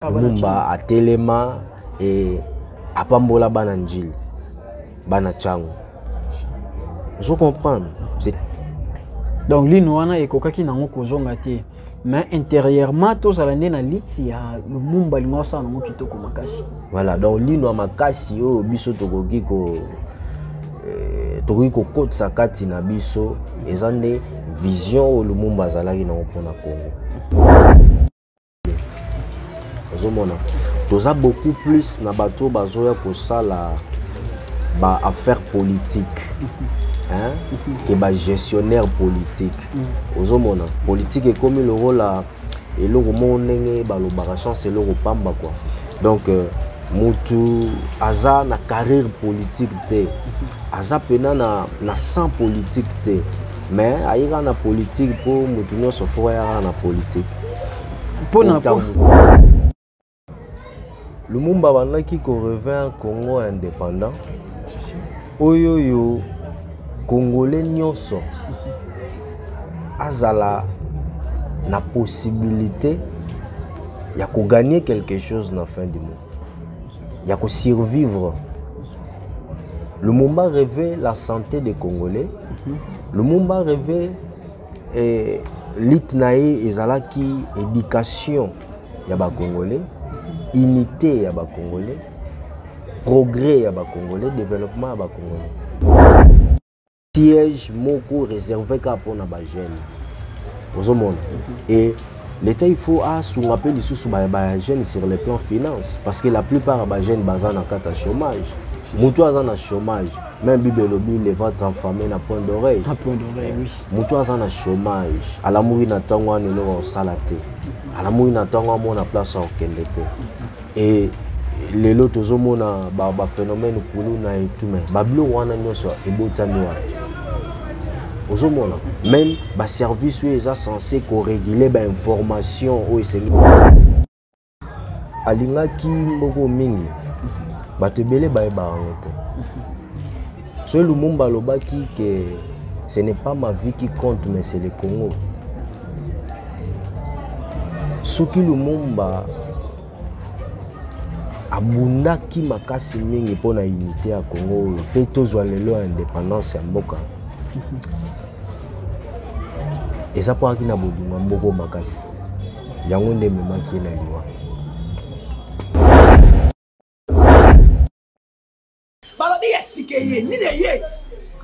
Lumumba a telema et a pambola bananjil banachango. Je comprends. Donc l'inoana et kokaki nango kozonga te. Mais intérieurement tous alande na liti ya Lumumba lingosa nango kitoko makasi. Voilà, donc l'ino makasi o biso tokoki ko kotsa kati na biso ezande vision o Lumumba zalaki na mpona Congo. Ozomona toza beaucoup plus na bato bazoya kosala ba affaire politique. Hein? Que ba gestionnaire politique. Ozomona politique est comme le rôle là et le monde ba lo ba chance le pamba quoi. Donc mutu aza na carrière politique te. Aza pena na sans politique te. Mais aïra na politique pour mutu no so fo ya na politique. Pour na Lumumba banaki ko revint Congo indépendant. Oyoyo Congolais nyonso azala na possibilité ya ko gagner quelque chose na fin du mois. Ya ko survivre. Lumumba rêvait la santé des Congolais. Lumumba rêvait l'itnae ezalaki éducation ya ba Congolais, unité ya ba Congolais, progrès ya ba Congolais, développement ya ba Congolais. Siège moko réservé pour na ba jeune. Ozomona. Et l'État il faut sounger les sous ba jeune sur le plan finance parce que la plupart ba jeune bazan na kata chômage. Mutu aza na chômage, même bibelobi les ventes enfamées na point d'oreille. À point d'oreille, oui. Mutu aza na chômage, ala mouri na tango ne lo salate. Ala mouri na tango mo na place au kendete. Et les lots ozomona ba phénomène kulu na etume. Ba blo wana nyoso ebotani wa. Ozomona même ba service est censé co-réguler ba information o esengi. Alinga ki mboko mingi. Batebele ba ebarangote. Ce Lumumba lobaki que ce n'est pas ma vie qui compte mais c'est le Congo. Soki Lumumba abundaki makasi mingi pona unité ya Congo pe tozwa lelo indépendance ya mboka. Eza po akina boduma mboko makasi. Yango nde memaki na liwa.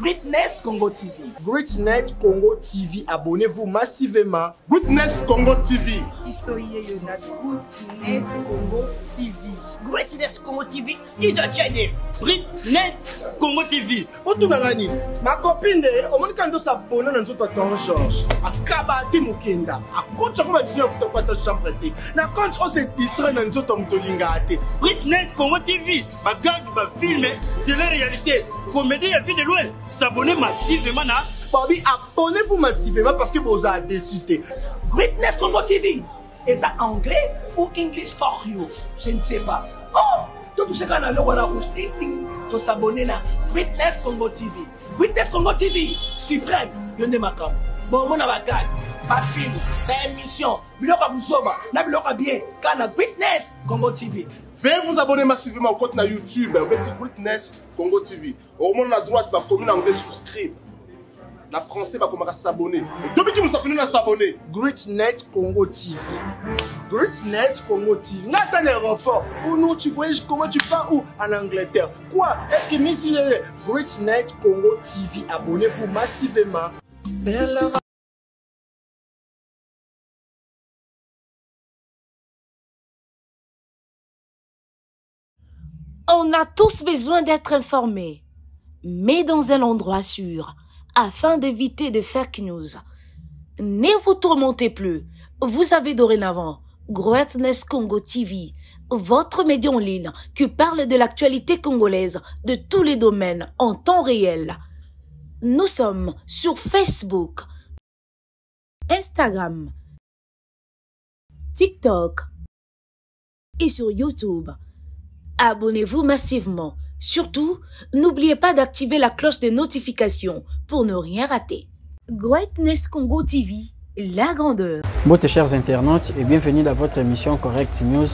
Greatness Congo TV. Greatness Congo TV, abonnez-vous massivement. Greatness Congo TV. Greatness Congo TV. Greatness Congo TV is a channel. Greatness Congo TV. Otunangani, ma copine de omonikando s'abonner na nzoto ton Georges. Akaba ti mukenda. Akotsa ko matini ofuta kwata chambre te. Na compte o se distrait na nzoto mutolinga ate. Greatness Congo TV. Ba gang ba film de la réalité. Comédie à vie de loin. S'abonner massivement na. Bobby, abonnez-vous massivement parce que vous avez décidé. Greatness Congo TV. Est-ce anglais ou English for you? Je ne sais pas. Oh, tout ce qu'on a le roi rouge, ting ting, de s'abonner à Greatness Congo TV. Greatness Congo TV, suprême, yonde makam. Bon, mon abagag, pas film, pas émission, biloka busoba, na biloka bien, kana Greatness Congo TV. Veuillez vous abonner massivement au compte na YouTube, Greatness Congo TV. Au moment à droite, va commune anglais souscrire. La français va commencer à s'abonner. Depuis que nous sommes s'abonner. Greatness Congo TV. Greatness Congo TV. N'a pas d'aéroport. Pour nous, tu voyages comment tu pars où? En Angleterre. Quoi? Est-ce que Miss Greatness Congo TV, abonnez-vous massivement. On a tous besoin d'être informés, mais dans un endroit sûr, afin d'éviter de fake news. Ne vous tourmentez plus. Vous avez dorénavant Greatness Congo TV, votre média en ligne qui parle de l'actualité congolaise de tous les domaines en temps réel. Nous sommes sur Facebook, Instagram, TikTok et sur YouTube. Abonnez-vous massivement. Surtout, n'oubliez pas d'activer la cloche de notification pour ne rien rater. Greatness Congo TV, la grandeur. Bonjour chers internautes et bienvenue dans votre émission Correct News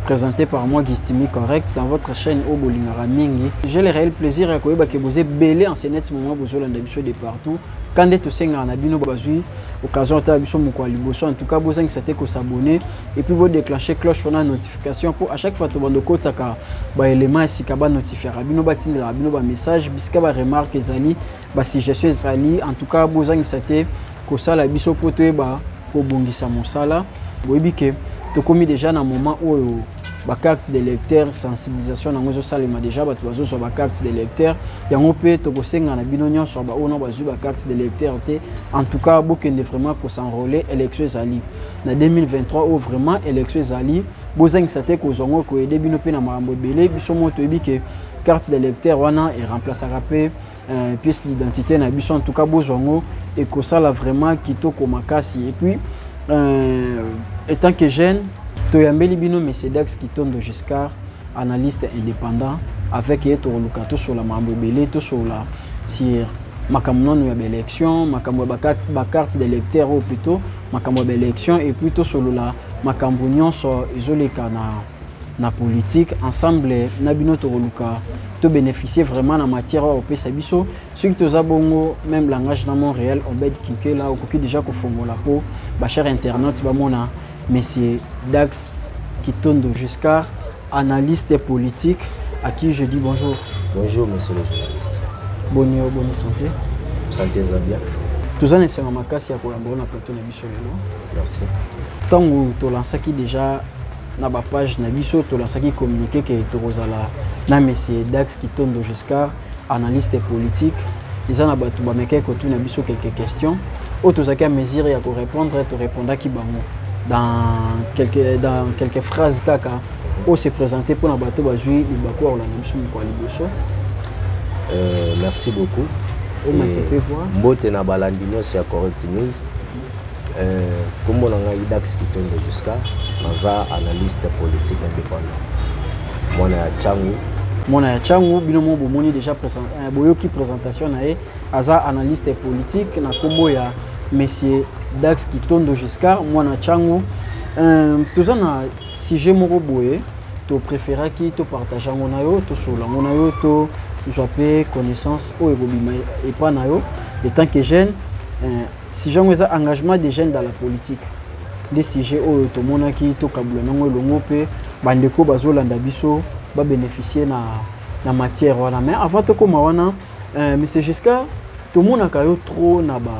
présenté par moi Gistimi Correct dans votre chaîne Obolingara Mingi. J'ai le réel plaisir à que vous ayez belé en ce moment vous avez de partout. Quand vous avez un abino bazui, occasion de en tout cas vous avez s'abonner et puis vous déclencher cloche sur la notification pour à chaque fois que vous avez élément si vous notifier abino batine la abino message bisika ba remarque ezali ba suggestion ezali en tout cas vous avez que ça la biso pour bongisa mosala boyebi ke tokomi déjà na moment où ba carte de lecteur sensibilisation na ngozo salema déjà ba tozo so ba carte de lecteur yango pe tokosenga na bino nyonso ba ono ba zu ba carte de lecteur te en tout cas bokende vraiment ko s'enrôler élection ezali na 2023 où vraiment élection ezali bozangisa te ko zongo ko aider bino pe na makambo belé biso moto yebi ke carte de lecteur wana et remplacera pe pièce d'identité na biso en tout cas bozongo et que ça là vraiment kitoko makasi et puis étant que jeune toyambeli bino Mercedes Kitondo Giscard analyste indépendant avec eto lukato sur la mambo belé to sur la sur makamno ya élection makambo ba carte d'électeur ou plutôt makambo d'élection et plutôt sur la makambo nyonso izoleka na politique ensemble na bino to luka to bénéficier vraiment en matière au pesa biso ceux qui toza bongo même langage dans Montréal on bet kinke là au copi déjà ko fongola po ba cher internaute ba mona monsieur Dax Kitondo Giscard analyste politique à qui je dis bonjour. Bonjour monsieur le journaliste. Bonne santé. Santé za bien. Tous en essayant makasi ya collaborer na plateau na biso lelo. Merci. Tango to lansaki déjà na ba page na biso to lansaki communiquer que to rozala na monsieur Dax Kitondo Giscard analyste politique. Ils en a battu ba meke ko tu na biso quelques questions. Autozaki à mesure ya ko répondre to répondre ki bango. Dans quelques phrases kaka on s'est présenté pour la bateau bazui ibako la mission kwa liboso. Merci beaucoup. Mbote na balandino sur Correct News. Comme on a Dax Kitondo Giscard, naza analyste politique indépendant. Mona ya changu bino mo bomoni déjà présenté boyoki présentation na aza analyste politique na kombo ya Monsieur Dax Kitondo Giscard, moi na changu tous na sujet moko boye to préféra qui to partager ngona yo to sola ngona yo to joper connaissance o ebobima et pas na yo en tant que jeune si j'ai un engagement des jeunes dans la politique des sujets o to mona ki to kabula nango longo pe bandeko bazolanda biso ba bénéficier na matière wana mais avant to koma wana Monsieur Giscard to mona ka yo trop na ba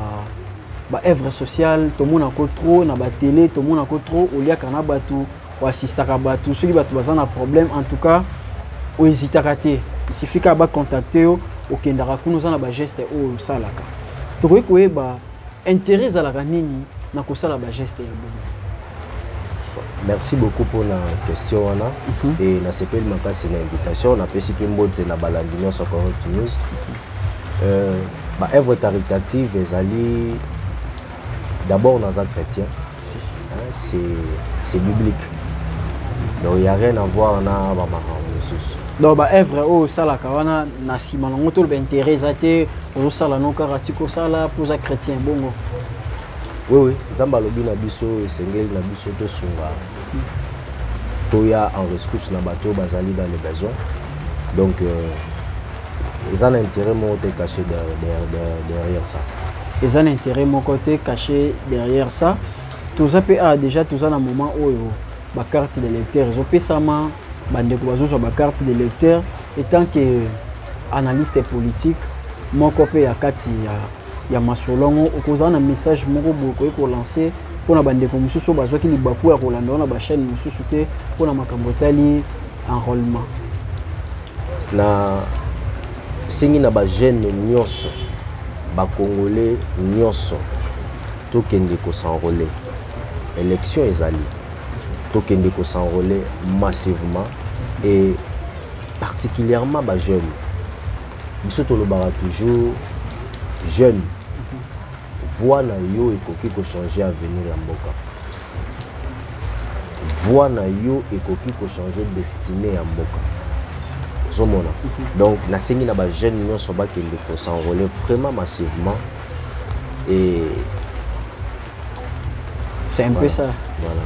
œuvre sociale to mona ko trop na ba télé to mona ko trop olia kana batu ou assister ka batu ceux qui batu bazana problème en tout cas o hésiter rater il suffit ka ba contacter au kendara kuno za na ba geste o salaka to ko ba intérêt za la nini na ko sala ba geste ya bon. Merci beaucoup pour la question wana et na sepel makasi na invitation na pesi pe mbote na balandino sur Correct News. Ba œuvre caritative ezali d'abord dans un chrétien, c'est biblique. Donc il n'y a rien à voir dans la donc bah œuvre oh ça la kawana na sima nango to l'intérêt zate au sala non karatiko sala pour les chrétiens bongo. Oui nzamba lobi na biso esengeli na biso to sunga. Toya en rescousse na bateau bazali dans les besoins. Donc ils ont un intérêt mon caché derrière ça. Ils ont un intérêt mon côté caché derrière ça. Tout ça peut déjà tout ça dans moment où la carte de lecteur ils ont payé ça bandeko bazo sur la carte de lecteur étant que analyste politique mon copé ya kati ya masolongo okozana un message moko beaucoup ko lancer pour na bandeko mususu bazo ki libaku ya kolanda na ba chaîne mususu te pour na makambo tali enrôlement na singi na ba jeune nyonso ba congolais nyonso to kende ko s'enrôler élection ezali to kende ko s'enrôler massivement et particulièrement ba jeunes biso to lobara toujours jeune voix na yo ekoki ko changer avenir ya mboka voix na yo ekoki ko changer destinée ya mboka zomona donc na sengi na ba jeunes nyonso ba kende ko s'enrôler vraiment massivement et c'est un peu ça voilà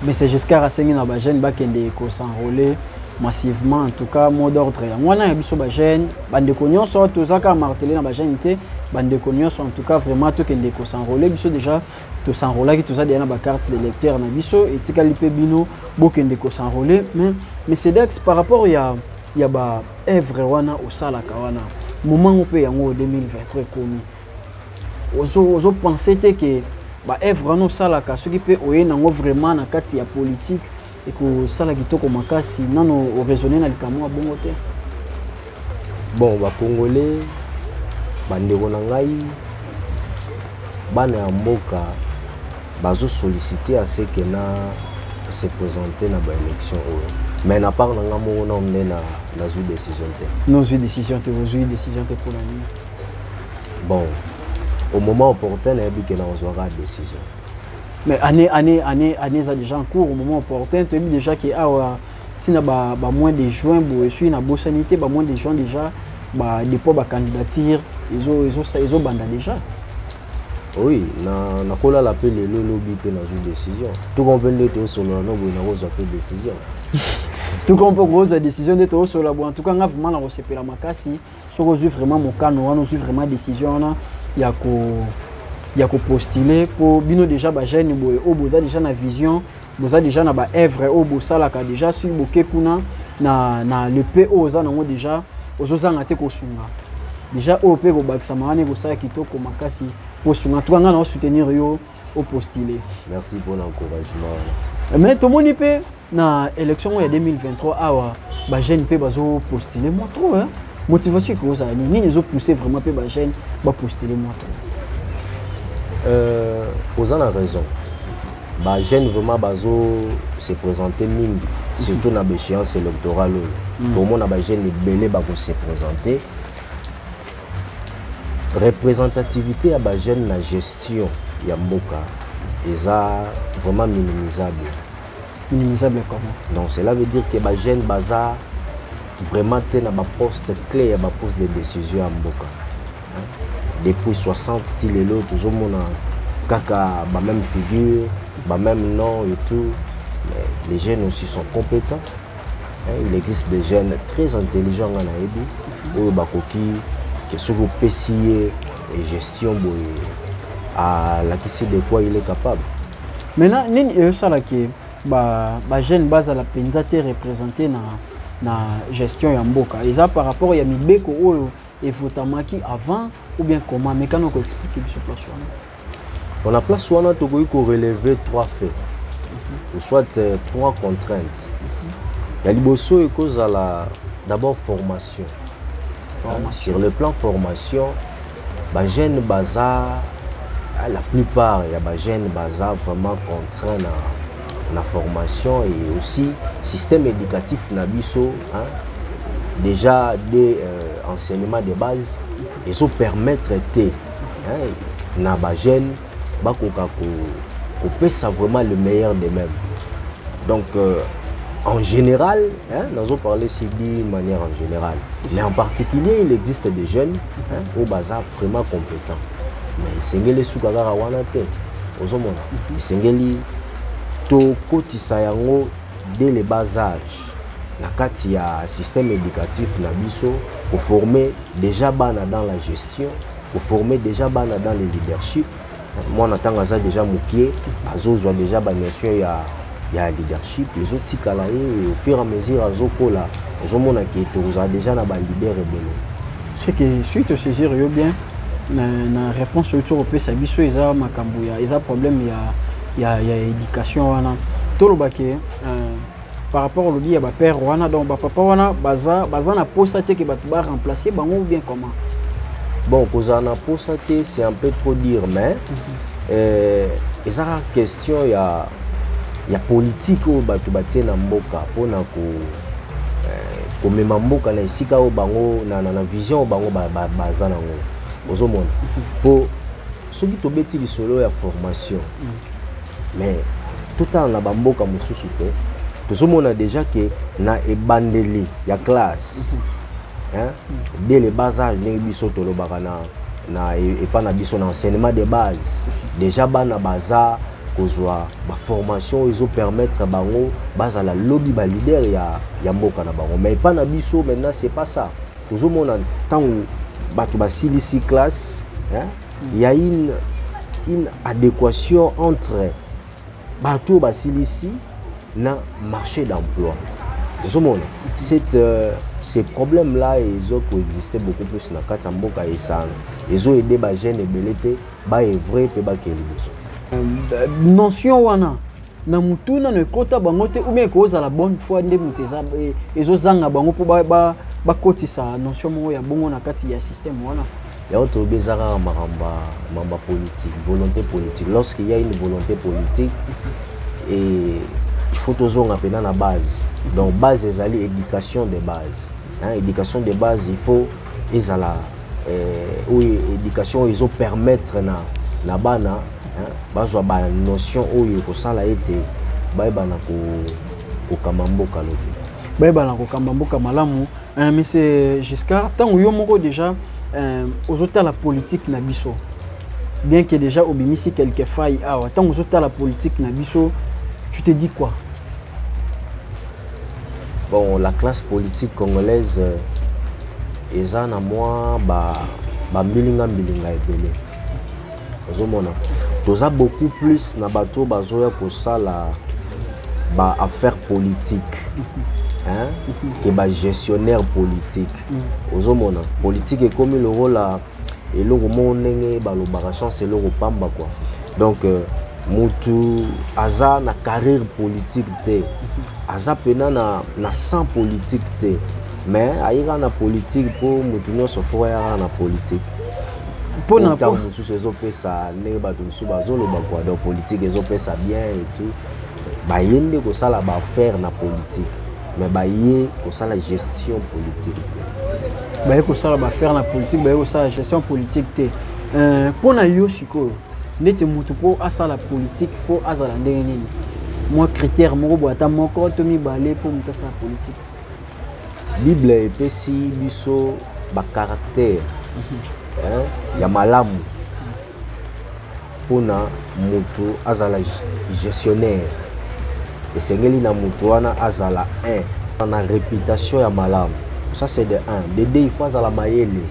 mais c'est jusqu'à rasengi na ba jeune ba kende ko s'enrôler massivement en tout cas mot d'ordre ya ngwana ya biso ba jeune bande ko nyonso tozaka marteler na ba jeune té bande ko nyonso en tout cas vraiment to kende ko s'enrôler biso déjà to s'enrôler ki toza na ba carte de lecteur na biso etikali pe bino bo kende ko s'enrôler mais c'est d'ex par rapport ya ba œuvre wana au sala kawana moment où pe yango 2023 komi ozo penser que ba œuvre no sala ka soki pe oye nango vraiment na kati ya politique et que sala kitoko makasi nano o raisonner na likamo bongo te. Bon ba congolais bandeko na ngai bana ya mboka bazo solliciter à ce que na se présenter na ba élection mais na part na ngamo na omne na zui décision te. Nos zui décision te pour la nuit. Bon au moment opportun na bi que na ozwara décision. Mais année ça déjà en cours au moment opportun tu as déjà que si na ba moins de juin bo suis na bo sanité ba moins de juin déjà ba dépôt ba candidature ils ont banda déjà. Oui na kola l'appel le lobby pe na une décision tout comprendre to solo no bo na ozo pe décision tout comprendre la décision de to solo bo en tout cas nga vraiment na resepela makasi so ko vraiment mon kano wana zo vraiment décision na ya ko postuler pour bino déjà ba jeune boye o boza déjà na vision boza déjà na ba œuvre o bo sala ka déjà sur boke kuna na le PO za nango déjà ozozanga te ko sunga déjà o pe ko bakisa maane ko sala kitoko makasi ko sunga to nga na soutenir yo au postuler. Merci pour l'encouragement. Mais to moni pe na élection ya 2023 awa ba jeune pe bazo postuler moi trop hein motivation que vous avez ni les autres pousser vraiment pe ba jeune ba postuler moi trop. Vous avez raison. Bah, jeune vraiment bazo se présenter mingi, surtout dans l'échéance électorale. Tout le monde a jeune belé ba se présenter. Représentativité à ba jeune la gestion ya mboka est vraiment minimisable. Minimisable comment? Donc cela veut dire que ba jeune baza vraiment ten na poste clé ya ba poste de décision à mboka. Depuis 60 styles et l'autre, toujours mon kaka, la même figure, la même nom et tout. Mais les jeunes aussi sont compétents. Il existe des jeunes très intelligents en Haïti, ou bakoki, qui sont PCA et gestion à la question de quoi il est capable. Maintenant, il ça là qui ba jeune base à la penzate représenté na gestion ya mboka. Et ça par rapport à mibeko oyo et votamaki avant ou bien comment mais quand on explique sur place on a place où on a tout relever trois faits ou soit trois contraintes. Il y a liboso et cause à la d'abord formation. Sur le plan formation ba jeune bazar la plupart il y a ba jeune bazar vraiment contraint na formation et aussi système éducatif na biso hein, déjà des enseignements de base et ça permettre de na ba jeune ba ko pesa vraiment le meilleur de même. Donc en général nous allons parler ici d'une manière en général mais en particulier il existe des jeunes au bazar vraiment compétents mais sengeli sukaka wana te ozomona sengeli to kotisa yango dès le bas âge na kati ya système éducatif na biso pour former déjà bana dans la gestion pour former déjà bana dans le leadership moi natanga ça déjà mokie azozwa déjà ba notion ya leadership les autres tikala et au fur et à mesure azokola ozomona ki toza déjà na ba leader ebele c'est que suite au saisir yo bien na réponse autour au pesa biso eza makambo ya eza problème ya éducation wana tolobake par rapport au dit à père wana donc papa wana baza na posa te que ba remplacer bango ou bien comment? Bon posa na posa te c'est un peu trop dire mais eza question ya politique au batu batie na mboka pona ko mema mboka na isika o bango na vision o bango baza nango ozomona po soki tobeti lisolo ya formation mais tout en na bamboka mosusu te tozomona déjà que na ebandeli ya classe dès le bas âge ndenge biso tolobaka na epa na biso na enseignement de base déjà bana baza kozwa ba formation ils ont permettre bango basa la lobby ba leader ya mboka na bango mais pas na biso maintenant c'est pas ça toujours mon tant batu ba silisi classe hein il y a une adéquation entre batu ba silisi na marché d'emploi toujours ces problèmes là ils ont coexisté beaucoup plus na kati mboka esana ils ont aidé ba jeunes ebelete ba vrai pe ba kelibiso notion wana na mutuna ne kota bango te ou bien koza la bonne foi nde muteza ezozanga bango po ba kotisa notion mo ya bongo na kati ya système wana ya auto bezara mamba politique volonté politique lorsqu'il y a une volonté politique et il faut toujours rappeler la base donc base ezali éducation de base hein éducation de base il faut ezala oui éducation ils ont permettre na bana bazwa ba notion oyo ko sala ete baibana ko kamamboka lobi baibana ko kamamboka malamu mais c'est jusqu'à tant yo moko déjà aux autres la politique na biso bien que déjà obimisi quelques failles tant aux autres la politique na biso tu te dis quoi? Bon la classe politique congolaise eza na moi ba milinga ebele ozomona toza beaucoup plus na bato bazoya kosala ba affaire politique hein que ba gestionnaire politique ozomona politique est comme le rôle là et le moment ndenge balobaka chance le pamba quoi donc mutu aza na carrière politique te aza pena na sans politique te mais aira na politique pour mutu nyonso fo ya na politique pour na pour mususu ezopesa ndenge bato mususu bazoloba quoi donc politique ezopesa bien et tout bayende kosala ba affaire na politique mais baye kosala gestion politique baye kosala ba affaire na politique baye kosala gestion politique te pour na yo sikoyo ndeti mutu po asala politique po azala ndenge nini moi critère moko boata moko to mibale po mutu asala politique bible epesi biso ba caractère ya malamu pona mutu azala gestionnaire esengeli na mutu wana azala na réputation ya malamu ça c'est de 1 de 2 il faut azala mayele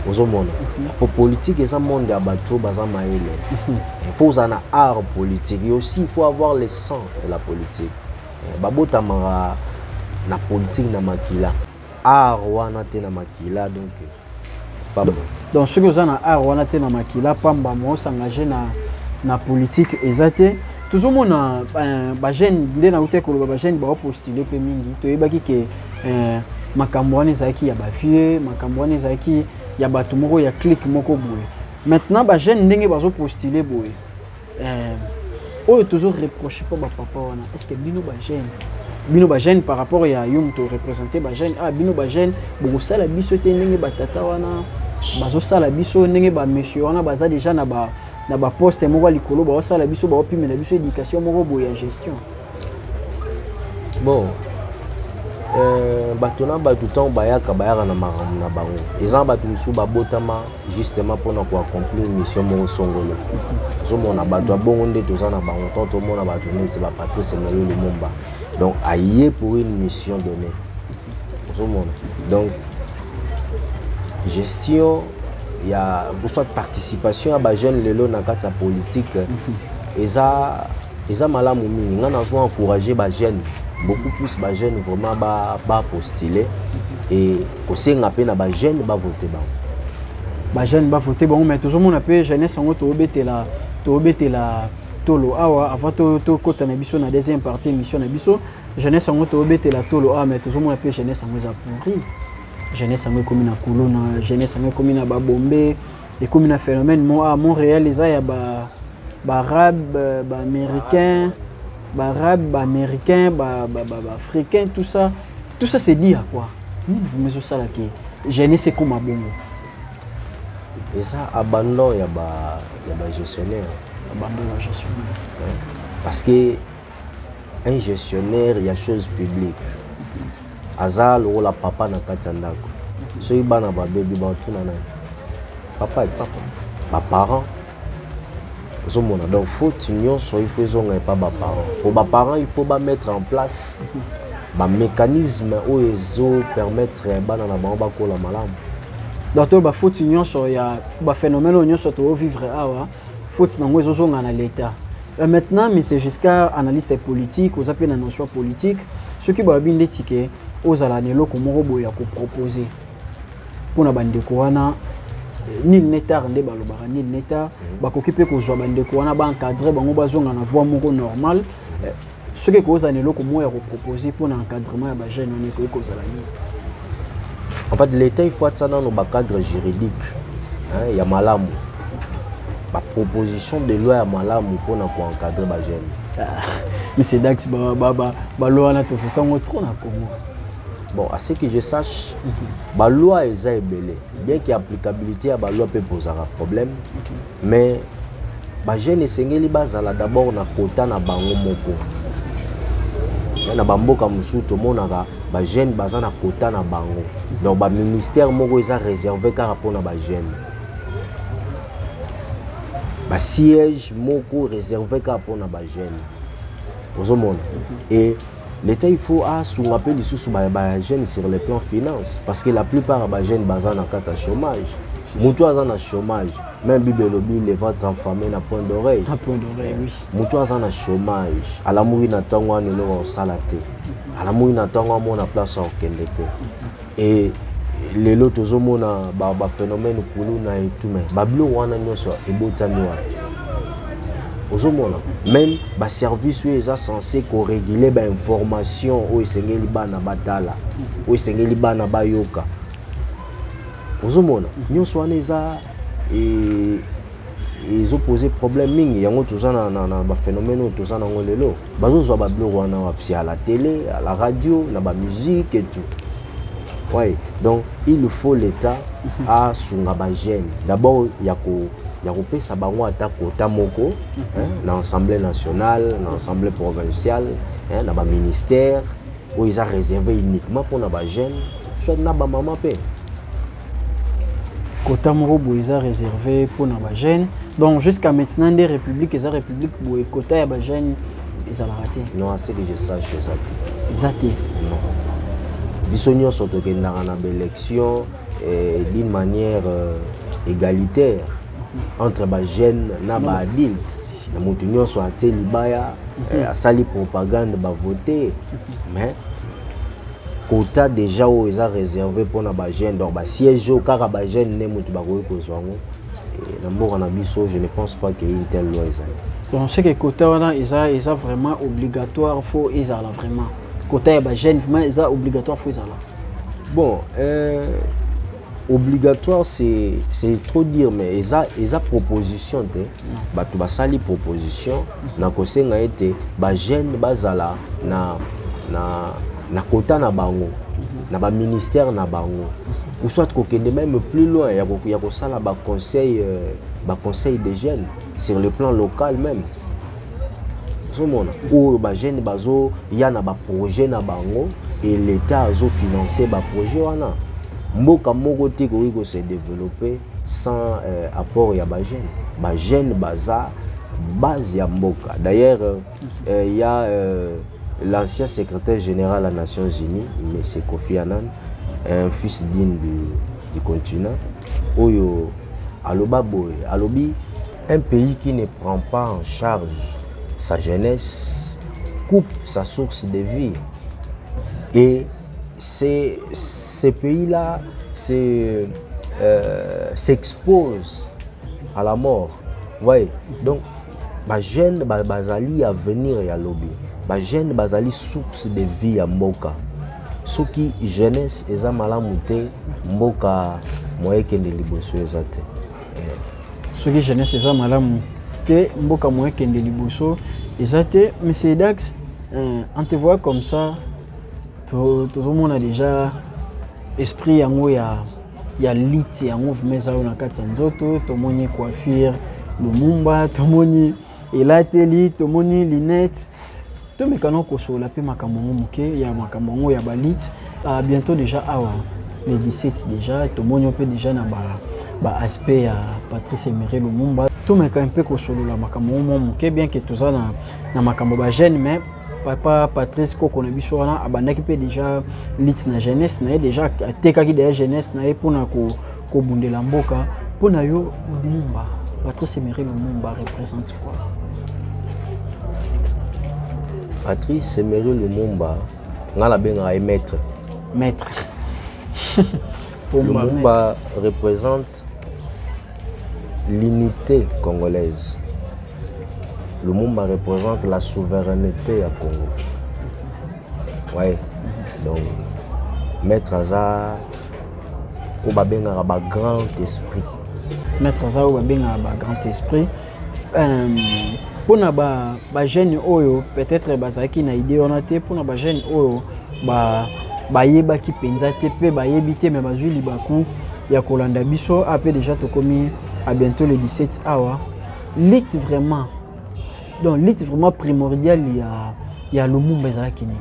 ozomona pour politique eza monde ya bato baza mayele il faut uzana art politique et aussi il faut avoir le sang de la politique babotamaka na politique na makila art wana te na makila donc pardon donc ce que uzana art wana te na makila pamba mo s'engager na politique ezate toujours mona ba jeune nde na uté ko ba jeune ba postuler pe mingi to yebaki ke makambo wana ezaki ya ba vieux makambo wana ezaki ya bato moko ya clique moko boye maintenant ba jeune ndenge bazo postuler boye oyo toujours reprocher pas ba papa wana est-ce que bino ba jeune par rapport ya yum to représenter ba jeune bino ba jeune boko sala biso te ndenge ba tata wana bazo sala biso ndenge ba monsieur wana baza déjà na ba poste moko likolo ba sala biso ba opimela biso éducation moko boye ya gestion bon bato na bato tant bayaka na makambo na bango eza bato musu babotama justement mpona koaccomplir mission moko songolo ozomona bato abongo nde toza na bango tant tomona bato neti ba Patrice Emery Lumumba donc aye pour une mission donnée ozomona donc gestion ya soit participation ya ba jeune lelo na kati ya politique eza malamu mingi nga nazwa encourager ba jeune beaucoup plus ba jeune vraiment ba postuler et kosenga pe na ba jeune ba voter bon mais toujours mon appel jeunesse ngo to betela tolo awa avant to kota na biso na deuxième partie émission na biso jeunesse ngo to betela tolo awa mais toujours mon appel jeunesse ngo za pourri jeunesse ngo comme na Kuluna jeunesse ngo comme na Babombe et comme na phénomène à Montréal les a ba arabe ba américain arabe, américain, africain, tout ça c'est dit à quoi? Mais ça là qui jeunesse c'est comme un bon. Et ça abandon ya ba gestionnaire. Abandon la gestionnaire. Parce que un gestionnaire il y a chose publique. Azal ou la papa na katandako. So ibana ba bébé ba tuna na. Papa. Ba parent. Donc faute il faut pas les parents. Pour les parents, il faut mettre en place un mécanisme où ils permettre bana na bango ko la malamu. Donc il faute union sur ya ba phénomène union sur to vivre awa faute nango ezozonga na l'état. Maintenant mais c'est jusqu'à analyste politique aux appels na choix politique ceux qui ba binde ticket aux ala nelo ko moko boya ko proposer pour na bande ko wana ni neta rende balobara ni neta ba kokipe ko zwa bande ko wana ba encadrer bango bazonga na voie moko normal. Ce que vous avez proposé pour l'encadrement des jeunes, en fait, l'État il faut être dans le cadre juridique. Il y a malamu. La proposition de loi à malamu pour encadrer les jeunes. Mais c'est d'accord, la loi n'a pas trop. Bon, à ce que je sache, la loi est belle. Bien qu'il y ait applicabilité, la loi peut poser un problème. Mais les jeunes sont d'abord na quota na bango moko. Na bamboka musuto monaka ba jeune baza na quota na bango. Donc ba ministère moko eza réservé car pour na ba jeune. Ba siège moko réservé car pour na ba jeune. Ozomona. Et l'État il faut assurer les sous ba jeune sur le plan finance parce que la plupart ba jeune baza na kata chômage. Moutou aza na chômage. Même Bibelobi, les ventres enflammés na point d'oreille. À point d'oreille, oui. Moutou aza na chômage. À la mouille na tangwa ne lo salate. À la mouille na tangwa mo na place au kendete. Et les lots ozomona ba phénomène kulu na etume. Ba blo wana nyoso ebotani wa. Ozomona même ba service où est censé réguler ba information o esengeli bana batala. O esengeli bana bayoka. Ozomona nyonso wana eza ils ont posé problème mingi yango tozana na ba phénomène tozana ngolelo bazozwa ba blog wana wapsi à la télé à la radio na ba musique et tout. Ouais, donc il faut l'État à sunga ba jeune d'abord yako pesa bango ata kota moko na l'Assemblée nationale na l'Assemblée provinciale na ba ministère où ils ont réservé uniquement pour na ba jeune soit na ba maman pe. Quota moko est réservé pour les jeunes. Donc jusqu'à maintenant, des républiques, les républiques, les quotas des jeunes, ils ont raté. Non, c'est que je sache, ils ont raté. Non. Bisogno sont dans une élection d'une manière égalitaire entre les jeunes et les adultes. Les gens sont à Telibaya, à sali propagande, à voter. Mais quota déjà où ils ont réservé pour les jeunes, donc siège au car les jeunes ne sont pas je ne pense pas qu'il y ait une telle loi. Donc ce que quota ils ont vraiment obligatoire, faut ils ont vraiment quota les jeunes vraiment ils ont obligatoire, faut ils ont. Bon, obligatoire c'est trop dire mais ils ont proposition te bah tu vas sali proposition na kosenga été ba jeune bazala na quota na bango na ba ministère na bango ou soit kokende même plus loin ya ko sala ba conseil des jeunes sur le plan local même somona ou ba jeune bazo ya na ba projet na bango et l'État a financé ba projet wana mboka moko te ko se développer sans apport ya ba jeune baza base ya mboka. D'ailleurs il y a l'ancien secrétaire général des Nations Unies, M. Kofi Annan, un fils digne du continent, Oyo Alobaboy, Alobi, un pays qui ne prend pas en charge sa jeunesse coupe sa source de vie. Et ces pays-là s'exposent à la mort. Ouais. Donc, les jeunes bazali à venir à Lobi. Les jeunes bazali source de vie à Mboka. Ce qui jeunesse eza malamu te Mboka moye kende liboso ezate. Ce qui jeunesse eza malamu te Mboka moye kende liboso ezate. Mais c'est dax on te voit comme ça tout le monde a déjà esprit yango ya lit yango vimeza na kati nzoto to moni coiffure lumumba to moni elateli to moni linette. Tout mécano koso la pe makambo moké ya makambo ya balit bientôt déjà le 17 déjà tout monde peut déjà na ba aspect à Patrice Emery Lumumba tout mais un peu solo la makambo moke bien que tout ça na makambo ba jeune mais papa Patrice Koko na biso wana abandaki pe déjà lit na jeunesse na déjà tekaki déjà jeunesse na pona ko bundela mboka pona yo Lumumba Patrice Emery Lumumba représente quoi? Patrice Emery Lumumba ngala benga est maître. Lumumba représente l'unité congolaise. Lumumba représente la souveraineté à Congo. Ouais. Donc, Maître Aza, Obabenga a grand esprit. Maître Aza Obabenga a grand esprit. Pour les jeunes, peut-être bazaki na idée on a été pour les jeunes, bayeba ki penza te pe bayebite mais bazui libaku ya kolanda biso après déjà to commis à bientôt le 17 awa. Lit vraiment. Donc lit vraiment primordial il y a Lumumba ezalaki ni.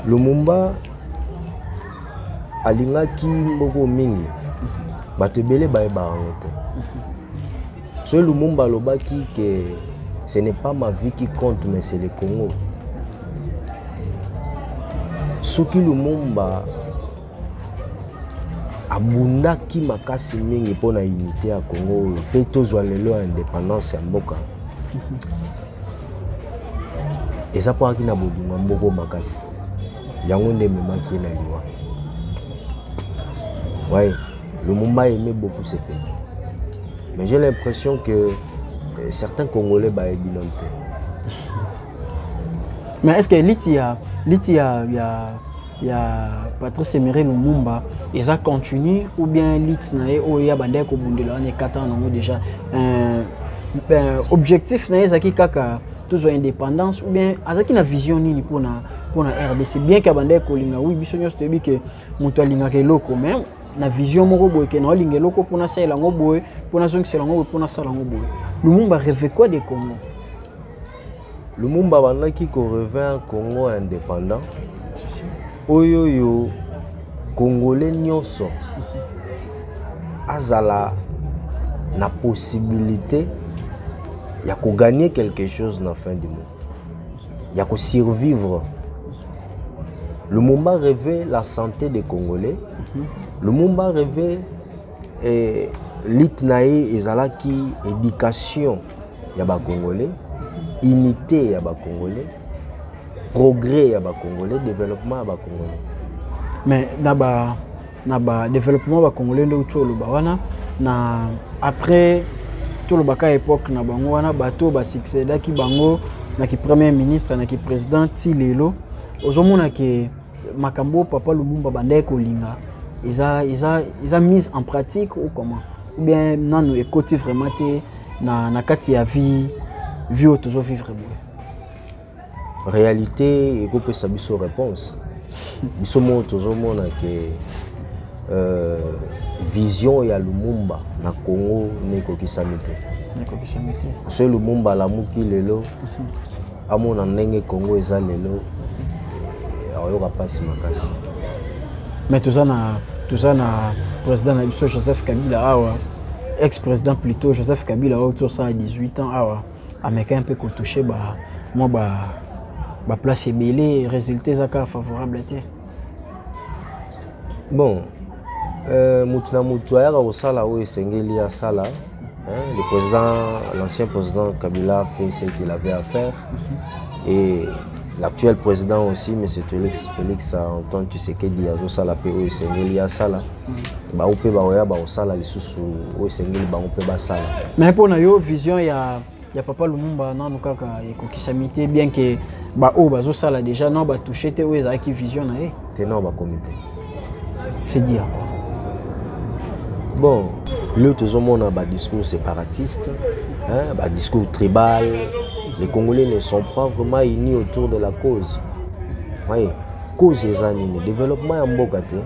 Lumumba alingaki mboko mingi. Batebele bayeba ngote. So Lumumba lobaki que ce n'est pas ma vie qui compte mais c'est le Congo. Soki Lumumba abundaki makasi mingi pona unité ya Congo pe tozwa lelo indépendance ya mboka. Eza po akina boduma mboko makasi. Yango nde memaki na liwa. Ouais, Lumumba aimait beaucoup ce pays. Mais j'ai l'impression que certains Congolais ba ébilonté. Mais est-ce que il y a Patrice Emery Lumumba et ça continue ou bien lit nae o ya bande ko bundela on est 4 ans déjà objectif nae zaki kaka toujours indépendance ou bien azaki na vision nini pour na RDC bien ka bande ko linga oui biso nyos tebi que muto alinga ke loko même na vision moko boy ke na linga loko pour na sala ngo boy pour na zongi sala ngo pour na sala ngo boy. Lumumba rêve quoi de Congo? Lumumba bandaki ko revient Congo indépendant. Oyo yo Congolais nyonso azala na possibilité ya ko gagner quelque chose na fin du monde. Ya ko survivre. Lumumba rêvait la santé des Congolais. Lumumba rêvait l'itnae ezalaki éducation ya ba Congolais. Unité ya ba Congolais, progrès ya ba Congolais, développement ya ba Congolais. Mais naba développement ba Congolais ndo tsholo ba wana na après tout le baka époque na bango wana bato ba succéda ki bango na ki premier ministre na ki président ti lelo ozomona ke makambo papa Lumumba bande ko linga ils mise en pratique ou comment ou bien nanu ekoti vraiment te na kati ya vie toujours vivre bien. Réalité, il faut que ça soit réponse. Bisomo toujours mona que vision ya Lumumba na Congo neko kisamite. Ce Lumumba la muki lelo amona ndenge Congo eza lelo ayoka pasi makasi. Mais tout ça na président na biso Joseph Kabila awa ex-président plutôt Joseph Kabila autour ça 18 ans awa. Américain un peu touché place est belé résultats zaka favorable était bon mutuna mutuaya au sala o esengeli ya sala le président l'ancien président Kabila fait ce qu'il avait à faire et l'actuel président aussi monsieur Félix Antoine Tshisekedi azo sala pe o esengeli ya sala ba upe ba oya ba o sala lisusu o esengeli ba upe ba sala mais pour na yo vision ya papa Lumumba non kaka ekokisamité bien que ba o bazo sala déjà non ba toucher te oza ki vision na e te non ba comité c'est dire bon le tout monde a ba discours séparatiste ba discours tribal. Les Congolais ne sont pas vraiment unis autour de la cause. Oui, cause est le développement en Bogate.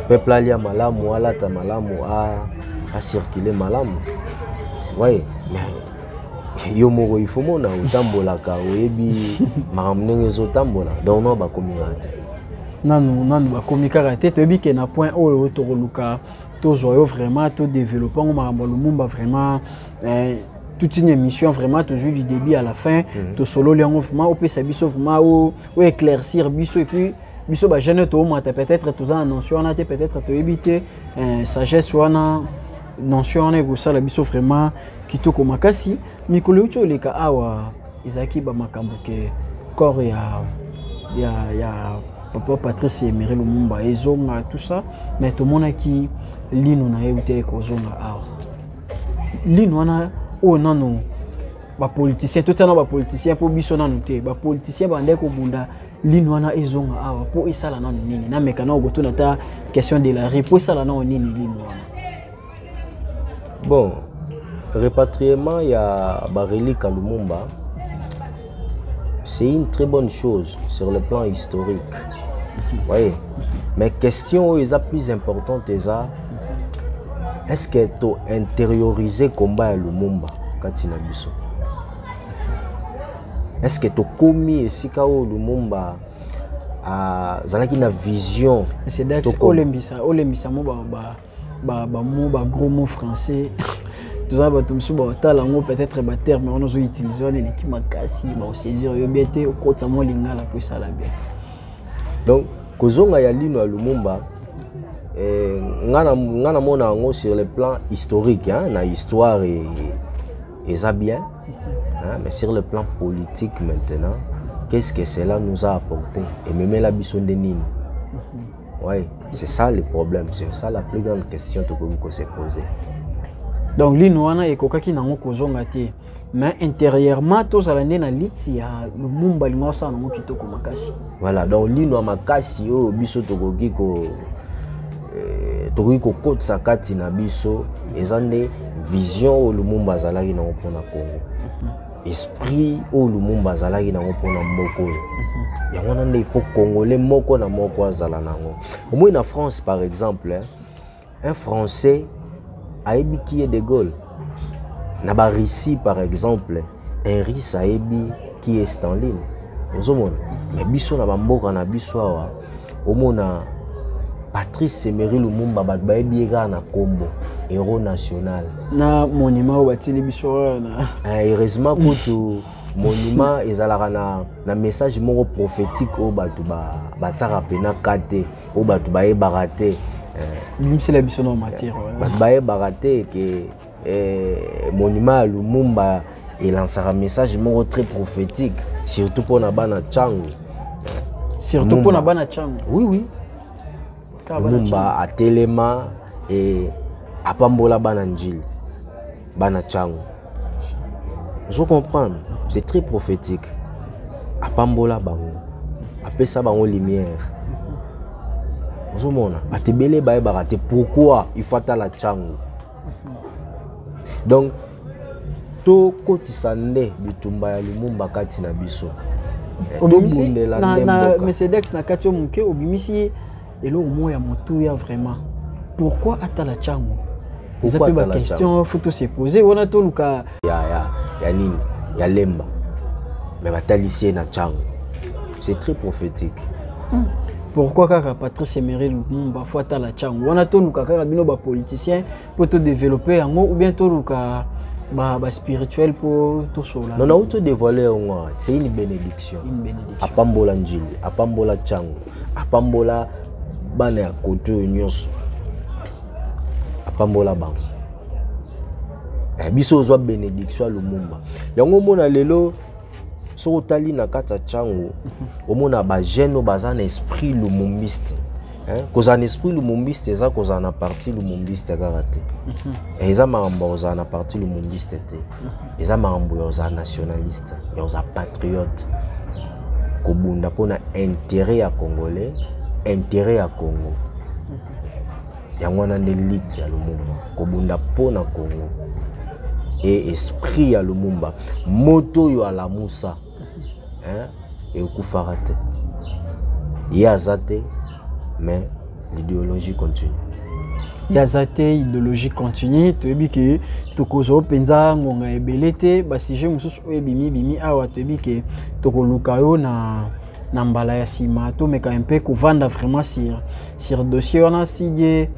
Peuple alia malamu alata malamu a circuler malamu. Oui, mais yo moko il faut mona utambola ka oyebi maramnenge zotambola donc non ba communauté. Nanu ba communiquer te toyebi ke na point oyo to luka tozoyo vraiment to développer makambo Lumumba vraiment toute une émission vraiment toujours du début à la fin to solo liango vraiment au pesa biso vraiment ou éclaircir biso et puis biso ba jeune to mata peut-être tous en notion on a peut-être to éviter sagesse wana notion on est ko sala biso vraiment kitoko makasi mikolo ucho leka awa ezaki ba makambo ke corps ya papa Patrice Emery Lumumba ezonga tout ça mais tout monde qui lino na yebite ko zonga awa lino wana o nano ba politicien tout ça na ba politicien po biso nanu te ba politicien bande ko bunda lino wana ezonga awa po esala nanu nini na mekana go to na ta question de la réponse sala nanu nini lino wana. Bon, répatriement ya ba relique à Lumumba, c'est une très bonne chose sur le plan historique. Oui. Mais question est plus importante est-ce que tu as intériorisé le combat à Lumumba Katina Biso? Est-ce que tu as commis ici kao Lumumba a une vision? C'est d'accord. Olembisa mo ba gros mots français. Tout ça ba tumsu ba tala ngo peut-être ba terme on ozo utiliser on l'équipe makasi ba saisir yo bien te ko tsamo lingala pour ça la bien. Donc kozonga ya lino à Lumumba ngana mona ngo sur le plan historique hein na histoire et ça bien hein, mais sur le plan politique maintenant qu'est-ce que cela nous a apporté et même la biso de nini. Oui, c'est ça le problème, c'est ça la plus grande question que se poser. Donc lino wana ekokaki nango kozonga te mais intérieurement tous alande na liti ya Lumumba lingo sa nango kitoko makasi. Voilà, donc lino makasi o biso tokoki ko kotsa kati na biso ezande vision o Lumumba zalaki na pona Congo. Esprit o Lumumba zalaki na pona moko. Yango nande il faut congolais moko na moko azala nango. Au moins en France par exemple, hein, un Français Aébi qui est de Gaulle. Naba Russie par exemple, un Russe Aébi qui est Staline. Mais biso na bamboka na biso awa, omona Patrice Emery Lumumba baebi ega na Kombo, héros national. Na monument batili biso na. Heureusement que monument ezalaka na message moko prophétique o batu ba tsara pena kate o batu ba ebaraté. C'est la mission en matière. Baye baraté que monument Lumumba et lancer un message très prophétique surtout pour na bana Tchango. Surtout pour na bana Tchango. Oui oui. Lumumba a Telema et a Pambola bana Njil. Bana Tchango. Je comprends, c'est très prophétique. A Pambola bango. A pesa bango lumière. Pourquoi il faut la Tchango? Donc, to kotisande bitumba ya Lumumba kati na biso. Mercedes na kati muke obimisi elo mo ya motu ya vraiment. Pourquoi atala Tchango? Ils appellent la question, faut se poser. On a tout le cas. Ya nini? Ya lemba. Mais batalisie na Tchango. C'est très prophétique. Pourquoi kaka Patrice Emery Lumumba faut atala Tchango? On a tout le cas kaka bino ba politicien pour te développer en ou bien tout le cas ba spirituel pour tout cela. Non, on a dévoilé c'est une bénédiction. Une bénédiction. Apambola Njili, apambola Tchango, apambola bana ya koto nyonso. Apambola bango. Biso ozwa bénédiction Lumumba. Yango mona lelo so otali na kata Tchango, omona ba jeune baza na esprit lumumbiste. Koza na esprit lumumbiste eza koza na parti lumumbiste karate. Eza makambo oza na parti lumumbiste te. Eza makambo oza nationaliste, oza patriote. Kobunda pona intérêt ya congolais, intérêt ya Congo. Yango na l'élite ya Lumumba, kobunda pona Congo. Et esprit ya Lumumba, moto yo ala Musa. Et okufarate. Yazate, mais l'idéologie continue. Yazate, idéologie continue. Tu dis que tokozo penza ngonga ebelete, ba si je mususu bimi awa tu dis que tokoluka yo na mbala ya sima to meka un peu ko vanda vraiment sur dossier on a signé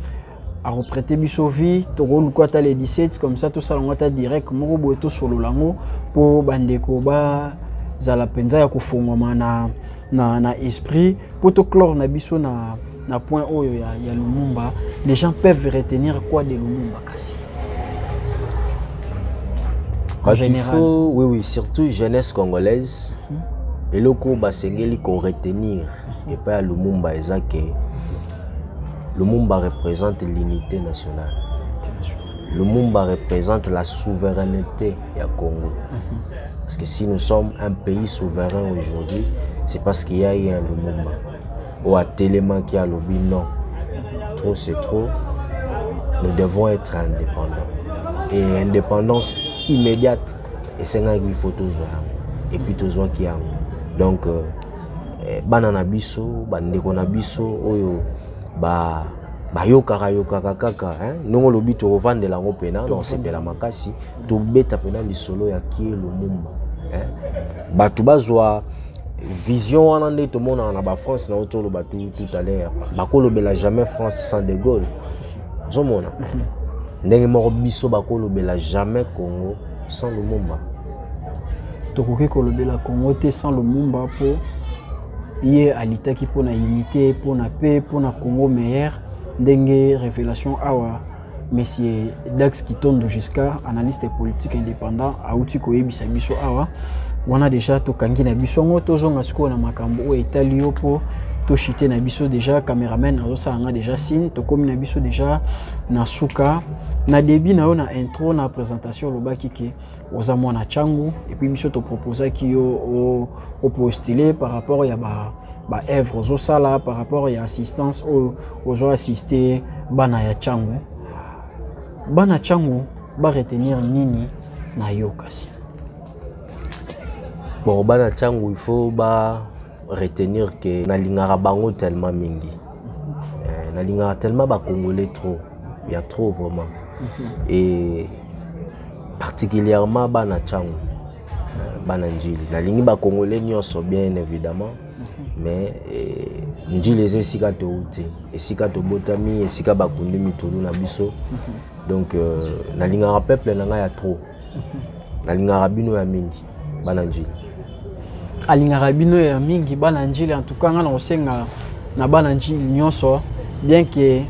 a reprêté biso vie to ko ta les 17 comme ça tout ça on ta direct moko boye to solo lango po bandeko ba zala penza ya kufungwa na esprit pour to clore na biso na point oyo ya Lumumba. Les gens peuvent retenir quoi de Lumumba kasi en général? Oui, surtout jeunesse congolaise. Et le coup basengeli qu'on retenir et pas Lumumba ezake. Lumumba représente l'unité nationale. Lumumba représente la souveraineté du Congo. Parce que si nous sommes un pays souverain aujourd'hui, c'est parce qu'il y a eu un Lumumba. Ou à Téléman qui a lobby, non. Trop c'est trop. Nous devons être indépendants. Et indépendance immédiate. Et c'est un qu'il faut toujours. Et puis toujours qui a. Donc, banana biso, bandeko na biso, oyo, yoka kaka, non lobi to revendre la pena, non c'est de la makasi, to beta pena li solo ya qui Lumumba. Batu bazwa vision wana nde to mona na ba France na autour ba tout à l'heure. Bakolo bela jamais France sans De Gaulle. Zomona. Ndenge moko biso bakolo bela jamais Congo sans Lumumba. Tokoki kolobela Congo te sans Lumumba po yé alitaki pour na unité, pour na paix, pour na Congo meilleur. Ndenge révélation awa Monsieur Dax Kitondo Giscard, analyste politique indépendant, auti koyebisa biso awa wana déjà tokangi na biso ngo tozonga siko na makambo o Italie po to chité na biso déjà cameraman azosanga déjà signe to komi na biso déjà na suka na début na yo na intro na présentation lobaki ke oza mwana changu et puis biso to proposa ki yo au postuler par rapport ya ba œuvre aux sala par rapport à assistance aux assister bana ya changu ba retenir nini na yo kasi. Bon bana changu il faut ba retenir que na lingara bango tellement mingi. Na lingara tellement ba congolais trop, il y a trop vraiment. Et particulièrement bana changu bana njili na lingi ba congolais nyonso bien évidemment. Mais njili les esika to uti esika to botami esika bakundi mitulu na biso. Donc na lingara peuple na nga ya trop. Na lingara bino ya mingi bana njili. Alingara bino ya mingi bana njili en tout cas nga na osenga na bana njili nyonso bien que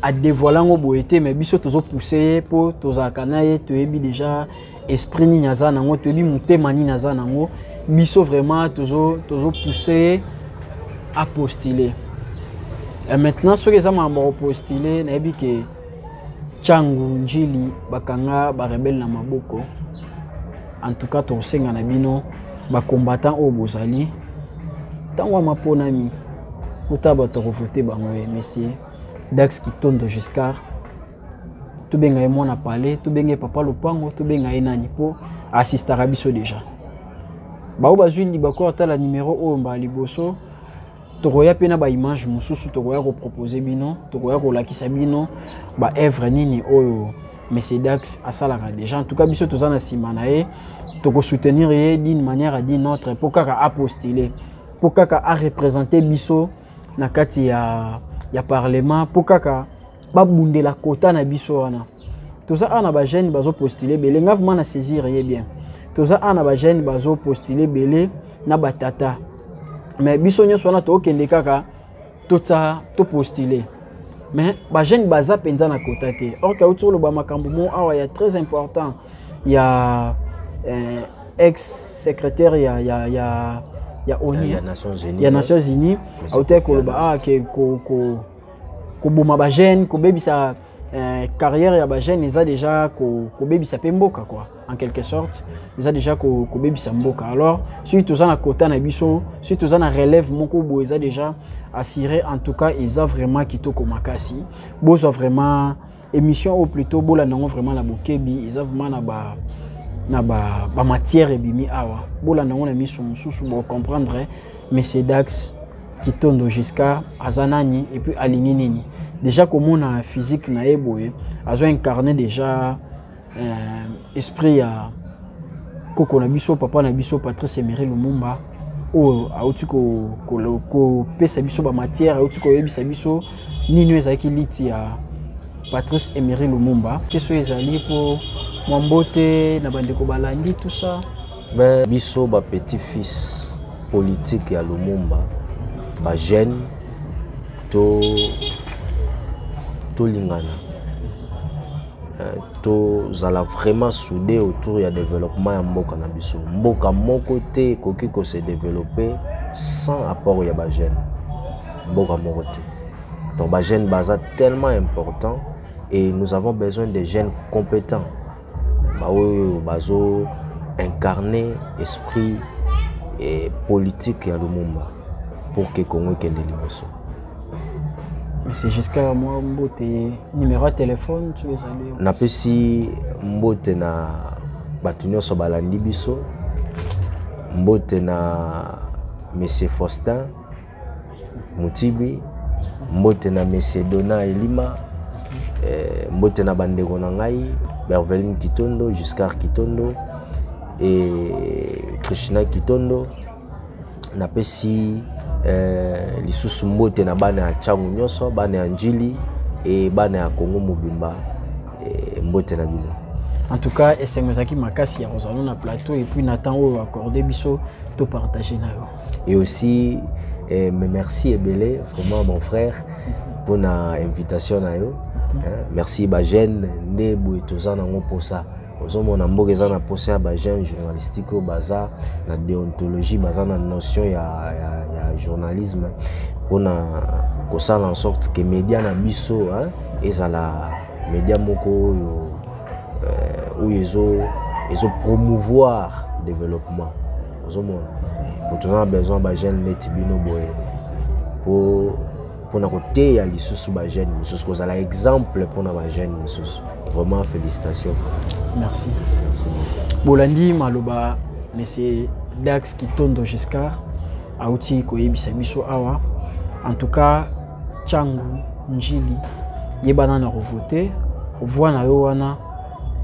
a dévoiler ngo boete mais biso tozo pousser pour tozakana ye to yebi déjà esprit ni nyaza nango to yebi mutema ni nyaza nango biso vraiment tozo pousser à postuler. Et maintenant ce que ça m'a postuler na yebi que changu njili bakanga ba rebelle na maboko. En tout cas tosenga na bino ba combattant au bozali tangwa maponami utaba to voter bango monsieur Dax Kitondo Giscard to benga mona parler to benga papa lopango to benga nani po assister à biso déjà ba bazui libako ta la numéro o mba liboso to koya pena ba image mususu to koya ko proposer bino to koya ko lakisa bino ba œuvre nini oyo Monsieur Dax asalaka déjà en tout cas biso tozana simanae to ko soutenir d'une manière à d'une autre pour kaka a postuler pour kaka a représenter biso na kati ya parlement pour kaka ba bundela kota na biso wana toza ana ba jeune bazo postuler belé ngavement na saisir bien toza ana ba jeune bazo postuler belé na batata mais biso nyonso na to kende kaka to postuler. Mais ba jeune baza penza na kota te. Or ka autour le ba makambo mo awa ya très important. Il y a ex-secrétaire il y a ONU. Il y a Nations Unies. Auteur ko ba ke ko boma ba jeune ko bebisa carrière ya ba jeune ils a déjà ko bebisa pemboka quoi en quelque sorte. Ils a déjà ko bebisa mboka. Alors si tu na kota na biso, si tu na relève moko bo ils a déjà assuré en tout cas ils a vraiment kitoko makasi. Bozo vraiment émission ou plutôt bola nango vraiment la bokebi, ils a vraiment na ba matière ebimi awa. Bola nango na miso mususu bo comprendre mais c'est Dax Kitondo Giscard azanani et puis aligné nini. Déjà comme on a physique na eboye, azo incarné déjà esprit ya koko na biso papa na biso Patrice Emery Lumumba o auti ko pesa biso ba matière auti ko yebisa biso nini ezalaki liti ya Patrice Emery Lumumba keso ezali pour Mwambote na bandeko balandi tout ça. Ben biso ba petit-fils politique ya Lumumba ba jeune to lingana to zala vraiment soudé autour ya développement ya mboka na biso. Mboka moko te koki ko se développer sans apport ya ba jeune. Mboka moko te. Donc ba jeune baza tellement important et nous avons besoin de jeunes compétents. Bazo incarner esprit et politique ya Lumumba pour que Congo kende liboso. Mais c'est jusqu'à moi Mbote numéro de téléphone tu es allé. Na pesi Mbote na batunyo so balandi biso. Mbote na Monsieur Faustin Mutibi, Mbote na Monsieur Dona Elima, Mbote na bandeko na ngai Berveline Kitondo, Giscard Kitondo et Krishna Kitondo. Na pesi lisusu Mbote na bana ya Changu Nyoso, bana ya Njili et bana ya Congo Mobimba Mbote na bino. En tout cas, esengozaki makasi ya Rosalon na plateau et puis Nathan o accordé biso to partager na yo. Et aussi merci Ebele, vraiment mon frère pour la invitation na yo. Merci ba jeune nde boye tozana ngo posa. Ozomona mboka ezana posa ba jeune journalistique au baza na déontologie baza na notion ya journalisme pour na kosala en sorte que média na biso ezala média moko yo où ils ont promouvoir développement. Nous avons besoin de jeunes netibino boy pour na côté ya lisusu ba jeunes lisusu ko za exemple pour na ba jeunes lisusu. Vraiment félicitations. Merci. Bolandi maloba monsieur Dax Kitondo Giscard auti ko yebisa biso awa. En tout cas Changu Njili yebana na revoter voix na yo wana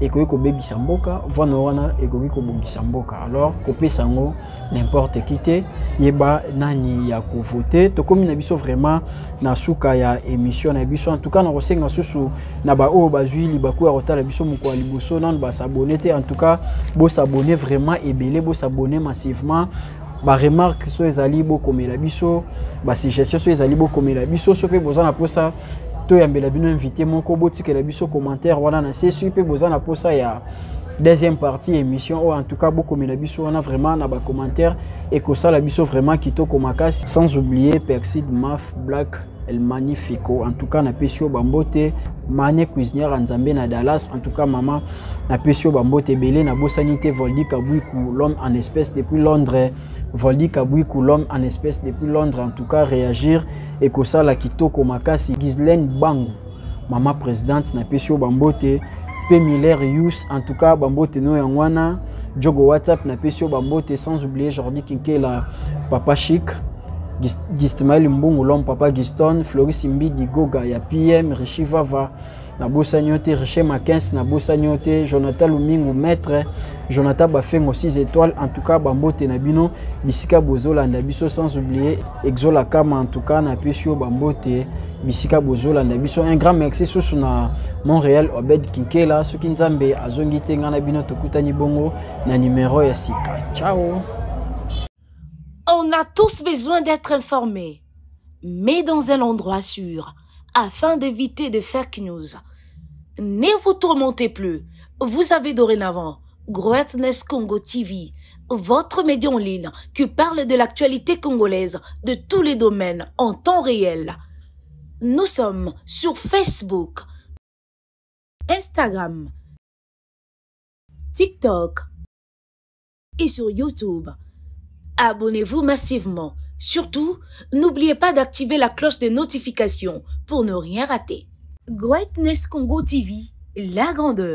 ekoki kobebisa mboka vana wana ekoki kobongisa mboka. Alors kopesa ngo n'importe qui te yeba nani ya kovoter to komi na biso vraiment na suka ya émission na biso. En tout cas na kosenga susu na ba o bazui libaku ya rotala biso moko liboso nan ba s'abonner te. En tout cas bo s'abonner vraiment ebele, bo s'abonner massivement. Ba remarque so ezali bo komela biso, ba suggestion so ezali bo komela biso, so fe bozana posa to yambela bino invité moko botike la biso commentaire wana na c'est super bozana posa ya deuxième partie émission ou en tout cas beaucoup de biso on a vraiment na ba commentaire et que ça la biso vraiment kitoko makasi, sans oublier Persid Maf Black El Magnifico. En tout cas na pesio bambote Mané cuisinière Nzambe na Dallas. En tout cas maman na pesio bambote belé na bosanité Voldi Kabouikou l'homme en espèce depuis Londres. Voldi Kabouikou l'homme en espèce depuis Londres. En tout cas réagir et que ça la kitoko makasi. Ghislaine Bangou maman présidente na pesio bambote P. Miller Yous, en tout cas bambote no yangwana Jogo WhatsApp na pesio bambote, sans oublier Jordi Kinkela Papa Chic Gistmael Mbungu l'homme Papa Giston Floris Mbidi Goga ya PM Richivava na Bosanyote Riche Makens na Bosanyote Jonathan Lumingu Maître Jonathan Bafengo 6 étoiles. En tout cas bambote na bino bisika bozola na biso, sans oublier Exola Kama en tout cas na pesio bambote bisika bozola na biso. Un grand merci sur na Montréal Obed Kinkela soki nzambe azongi te ngana bino tokutani bongo na numéro ya sika. Ciao. On a tous besoin d'être informés, mais dans un endroit sûr, afin d'éviter de fake news. Ne vous tourmentez plus, vous avez dorénavant Greatness Congo TV, votre média en ligne qui parle de l'actualité congolaise de tous les domaines en temps réel. Nous sommes sur Facebook, Instagram, TikTok et sur YouTube. Abonnez-vous massivement. Surtout, n'oubliez pas d'activer la cloche de notification pour ne rien rater. Greatness Congo TV, la grandeur.